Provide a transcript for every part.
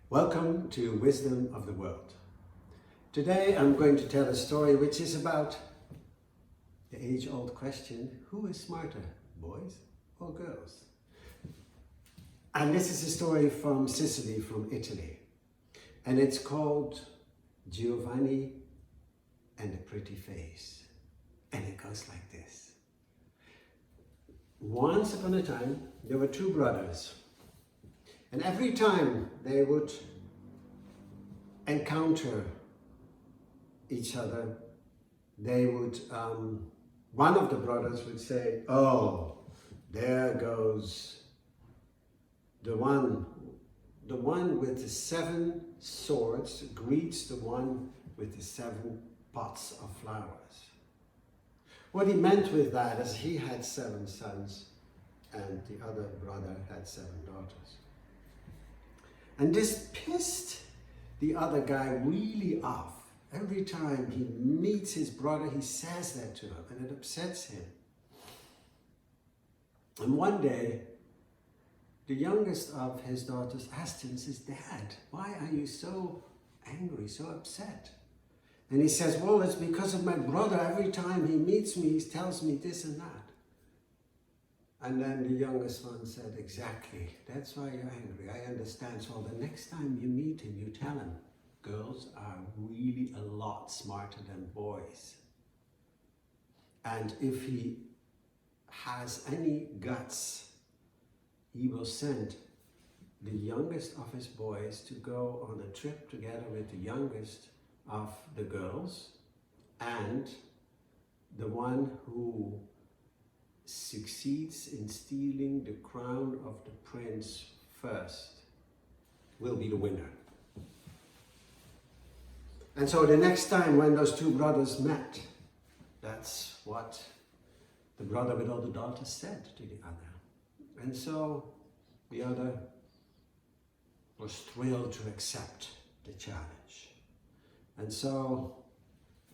Welcome to Wisdom of the World. Today I'm going to tell a story which is about the age-old question, who is smarter, boys or girls? And this is a story from Sicily, from Italy. And it's called Giovanni and a Pretty Face. And it goes like this. Once upon a time, there were two brothers. And every time they would encounter each other, they would, one of the brothers would say, "Oh, there goes the one with the 7 swords greets the one with the 7 pots of flowers." What he meant with that is he had 7 sons and the other brother had 7 daughters. And this pissed the other guy really off. Every time he meets his brother, he says that to him, and it upsets him. And one day, the youngest of his daughters asked him, says, "Dad, why are you so angry, so upset?" And he says, "Well, it's because of my brother. Every time he meets me, he tells me this and that." And then the youngest one said, "Exactly, that's why you're angry. I understand. So the next time you meet him, you tell him, girls are really a lot smarter than boys. And if he has any guts, he will send the youngest of his boys to go on a trip together with the youngest of the girls, and the one who succeeds in stealing the crown of the prince first will be the winner." And so the next time when those two brothers met, that's what the brother with all the daughters said to the other. And so the other was thrilled to accept the challenge. And so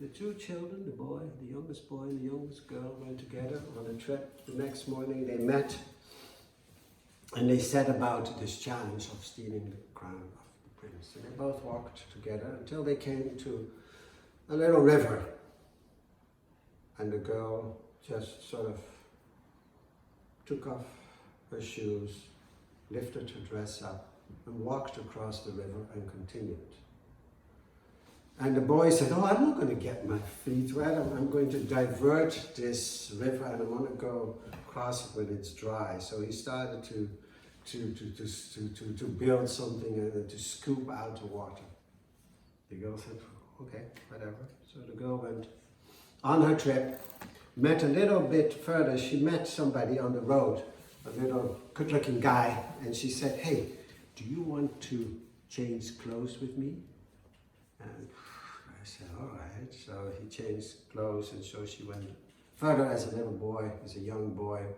the two children, the youngest boy and the youngest girl, went together on a trip. The next morning they met and they set about this challenge of stealing the crown of the prince. And they both walked together until they came to a little river. And the girl just sort of took off her shoes, lifted her dress up, and walked across the river and continued. And the boy said, "Oh, I'm not going to get my feet wet. I'm going to divert this river and I want to go across it when it's dry." So he started to build something and to scoop out the water. The girl said, "Okay, whatever." So the girl went on her trip, met a little bit further. She met somebody on the road, a little good-looking guy, and she said, "Hey, do you want to change clothes with me?" And I said, "All right." So he changed clothes, and so she went further as a little boy, as a young boy.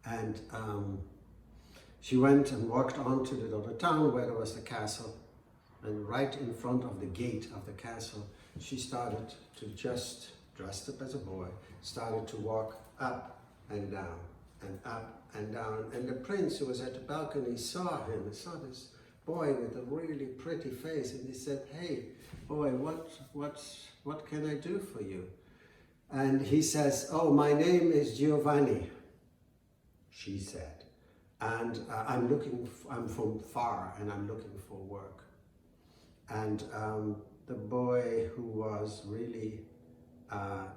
And she went and walked on to the little town where there was the castle. And right in front of the gate of the castle, she started to, just dressed up as a boy, started to walk up and down and up and down. And the prince who was at the balcony saw him, and saw this boy with a really pretty face, and he said, "Hey, boy, what can I do for you?" And he says, "Oh, my name is Giovanni," she said, "and I'm from far, and I'm looking for work." And the boy, who was really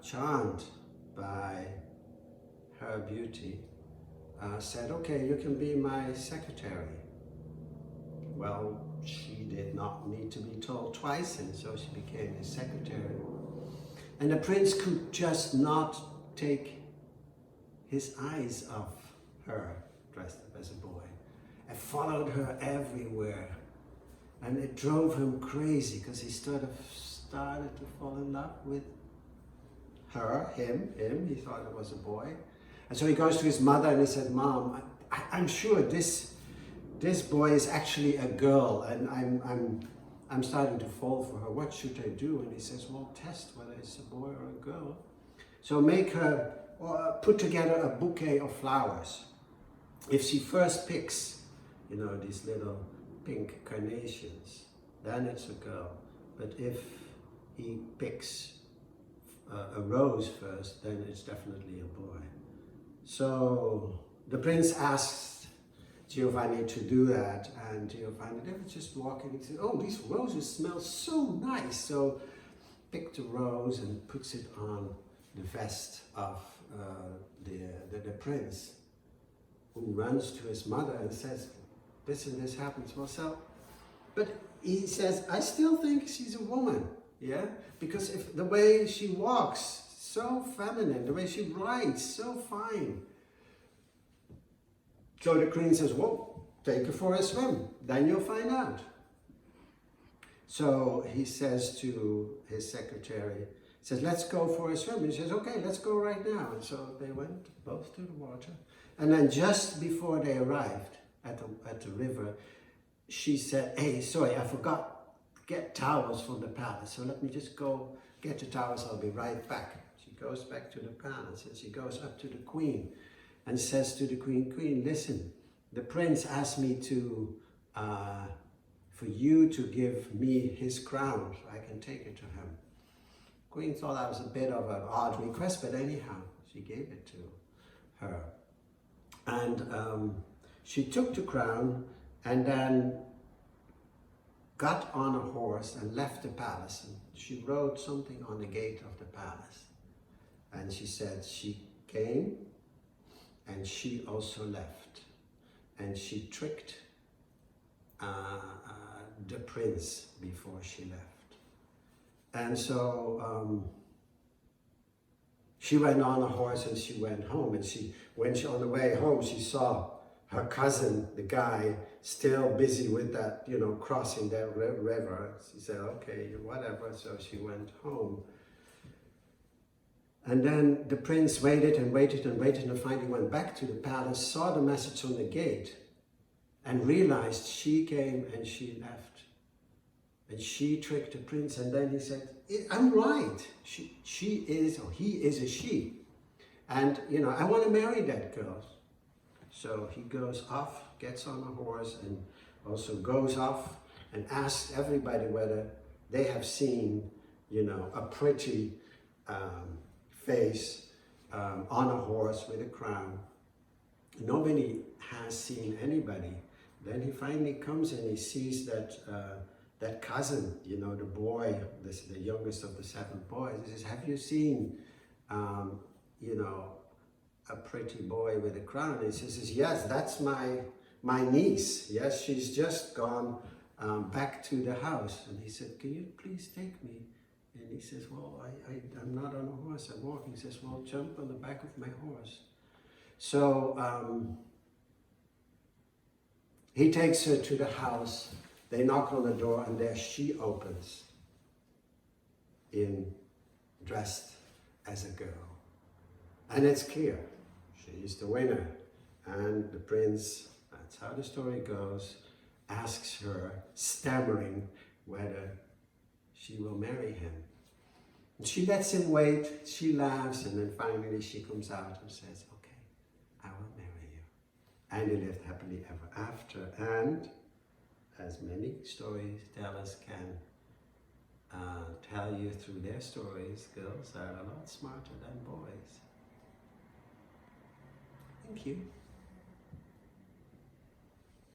charmed by her beauty, said, "Okay, you can be my secretary." Well, she did not need to be told twice, and so she became his secretary. And the prince could just not take his eyes off her, dressed up as a boy, and followed her everywhere. And it drove him crazy, because he started to fall in love with her, him, he thought it was a boy. And so he goes to his mother and he said, "Mom, I'm sure this boy is actually a girl, and I'm starting to fall for her. What should I do?" And he says, "Well, test whether it's a boy or a girl. So make her, or put together a bouquet of flowers. If she first picks, these little pink carnations, then it's a girl. But if he picks a rose first, then it's definitely a boy. So the prince asked Giovanni to do that, and Giovanni, they were just walking and said, oh, these roses smell so nice. So picked a rose and puts it on the vest of the prince, who runs to his mother and says, this and this happens. Well, so, but he says, I still think she's a woman, yeah? Because if the way she walks, so feminine, the way she rides, so fine. So the queen says, well, take her for a swim, then you'll find out. So he says to his secretary, says, let's go for a swim. And he says, okay, let's go right now. And so they went both to the water. And then just before they arrived at the river, she said, hey, sorry, I forgot to get towels from the palace. So let me just go get the towels, I'll be right back. She goes back to the palace and she goes up to the queen and says to the queen, Queen, listen, the prince asked me to, for you to give me his crown so I can take it to him. Queen thought that was a bit of an odd request, but anyhow, she gave it to her. And she took the crown and then got on a horse and left the palace. And she wrote something on the gate of the palace. And she said she came and she also left. And she tricked the prince before she left. And so she went on a horse and she went home. And when she on the way home, she saw her cousin, the guy, still busy with that, you know, crossing that river. She said, okay, whatever. So she went home. And then the prince waited and waited and waited and finally went back to the palace, saw the message on the gate and realized she came and she left. And she tricked the prince, and then he said, I'm right. She is, or he is a she. And, you know, I want to marry that girl. So he goes off, gets on a horse, and also goes off and asks everybody whether they have seen, you know, a pretty face on a horse with a crown. Nobody has seen anybody. Then he finally comes and he sees that that cousin, you know, the boy, the youngest of the 7 boys. He says, have you seen, you know, a pretty boy with a crown? And he says, yes, that's my niece. Yes, she's just gone back to the house. And he said, can you please take me? And he says, well, I'm not on a horse, I'm walking. He says, well, jump on the back of my horse. So he takes her to the house. They knock on the door and there she opens, dressed as a girl. And it's clear, she's the winner. And the prince, that's how the story goes, asks her, stammering, whether she will marry him. And she lets him wait, she laughs, and then finally she comes out and says, okay, I will marry you. And they lived happily ever after. And as many storytellers can tell you through their stories, girls are a lot smarter than boys. Thank you.